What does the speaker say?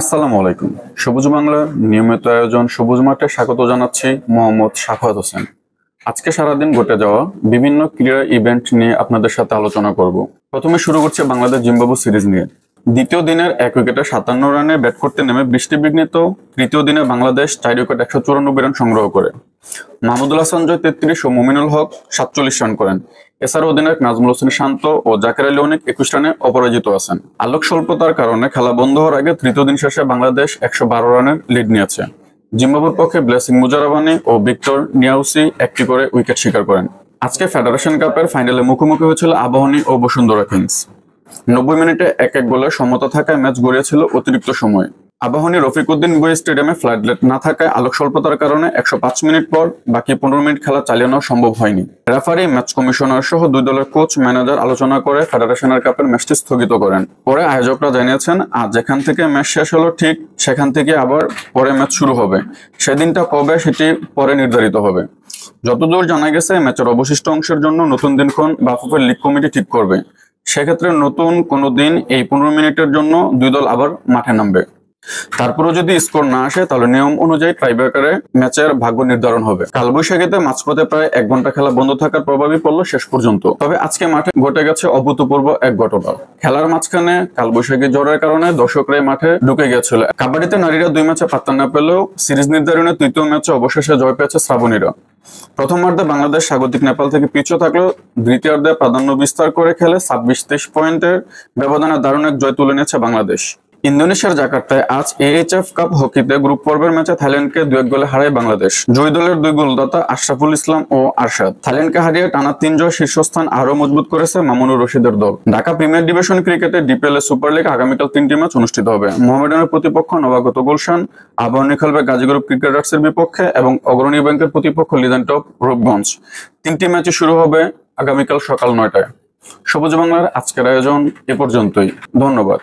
আসসালামু আলাইকুম। সবুজ বাংলার নিয়মিত আয়োজন সবুজ মাঠে স্বাগত জানাচ্ছি মোহাম্মদ সাখাওয়াত হোসেন। আজকে সারাদিন ঘটে যাওয়া বিভিন্ন ক্রীড়া ইভেন্ট নিয়ে আপনাদের সাথে আলোচনা করব। প্রথমে শুরু করছি বাংলাদেশ জিম্বাবুয়ে সিরিজ নিয়ে। দ্বিতীয় দিনের ১ উইকেটে ৫৭ রানে ব্যাট করতে নেমে বৃষ্টি বিঘ্নিত তৃতীয় দিনে বাংলাদেশ ৪ উইকেট ১৯৪ রান সংগ্রহ করে। মাহমুদুল হাসান জয় ৩৩ ও মুমিনুল হক ৪৭ রান করেন। এছাড়া অধিনায়ক নাজমুল হোসেন শান্ত ও জাকের আলী অনেক ২১ রানে অপরাজিত আছেন। আলোক স্বল্পতার কারণে খেলা বন্ধ হওয়ার আগে তৃতীয় দিন শেষে বাংলাদেশ ১১২ রানের লিড নিয়েছে। জিম্বাবুয়ের পক্ষে ব্লেসিং মুজারাবানি ও ভিক্টর নিয়াউসি একটি করে উইকেট শিকার করেন। আজকে ফেডারেশন কাপের ফাইনালে মুখোমুখি হয়েছিল আবাহনী ও বসুন্ধরা কিংস। ৯০ মিনিটে ১-১ গোলে সমতা থাকায় ম্যাচ গড়িয়েছিল অতিরিক্ত সময়। আবাহনী রফিকউদ্দিন বুয়ে স্টেডিয়ামে ফ্লাডলাইট না থাকায় আলোক স্বল্পতার কারণে ১০৫ মিনিট পর বাকি ১৫ মিনিট খেলা চালিয়ে নেওয়া সম্ভব হয়নি। রেফারি, ম্যাচ কমিশনার সহ দুই দলের কোচ, ম্যানেজার আলোচনা করে ফেডারেশনের কাপের ম্যাচটি স্থগিত করেন। পরে আয়োজকরা জানিয়েছেন, আজ যেখান থেকে ম্যাচ শেষ হলো ঠিক সেখান থেকে আবার পরে ম্যাচ শুরু হবে। সেদিনটা কবে সেটি পরে নির্ধারিত হবে। যতদূর জানা গেছে, ম্যাচের অবশিষ্ট অংশের জন্য নতুন দিনক্ষণ বাফুফের লিগ কমিটি ঠিক করবে। সেক্ষেত্রে নতুন কোনো দিন এই ১৫ মিনিটের জন্য দুই দল আবার মাঠে নামবে। তারপরেও যদি স্কোর না আসে তাহলে নিয়ম অনুযায়ী টাইব্রেকারে ম্যাচের ভাগ্য নির্ধারণ হবে। কালবৈশাখীতে মাঝপথে প্রায় ১ ঘন্টা খেলা বন্ধ থাকার প্রভাবই পড়ল শেষ পর্যন্ত। তবে আজকে মাঠে ঘটে গেছে অভূতপূর্ব এক ঘটনা। খেলার মাঝখানে কালবৈশাখী ঝড়ের কারণে দর্শকরাই মাঠে ঢুকে গিয়েছিল। কাবাডিতে নারীরা ২ ম্যাচে পাত্তা না পেলেও সিরিজ নির্ধারণের তৃতীয় ম্যাচে অবশেষে জয় পেয়েছে শ্রাবণীরা। প্রথমার্ধে বাংলাদেশ স্বাগতিক নেপাল থেকে পিছু থাকলেও দ্বিতীয়ার্ধে প্রাধান্য বিস্তার করে খেলে ২৬-২৩ পয়েন্টের ব্যবধানে দারুণ এক জয় তুলে নিয়েছে বাংলাদেশ। ইন্দোনেশিয়ার জাকার্তায় আজ এএইচএফ কাপ হকিতে গ্রুপ পর্বের ম্যাচে থাইল্যান্ডকে ২-১ গোলে হারায় বাংলাদেশ। জয়ী দলের দুই গোলদাতা আশরাফুল ইসলাম ও আরশাদ। থাইল্যান্ডকে হারিয়ে টানা ৩ জয় শীর্ষস্থান আরও মজবুত করেছে মামুনুর রশিদের দল। ঢাকা প্রিমিয়ার ডিভিশন ক্রিকেটে ডিপিএল সুপার লিগ আগামীকাল ৩টি ম্যাচ অনুষ্ঠিত হবে। মোহামেডানের প্রতিপক্ষ নবাগত গুলশান, আবাহনী খেলবে গাজী গ্রুপ ক্রিকেটার্সের বিপক্ষে এবং অগ্রণী ব্যাংকের প্রতিপক্ষ লিজেন্ড অফ রূপগঞ্জ। ৩টি ম্যাচই শুরু হবে আগামীকাল সকাল ৯টায়। সবুজ বাংলার আজকের আয়োজন এ পর্যন্তই। ধন্যবাদ।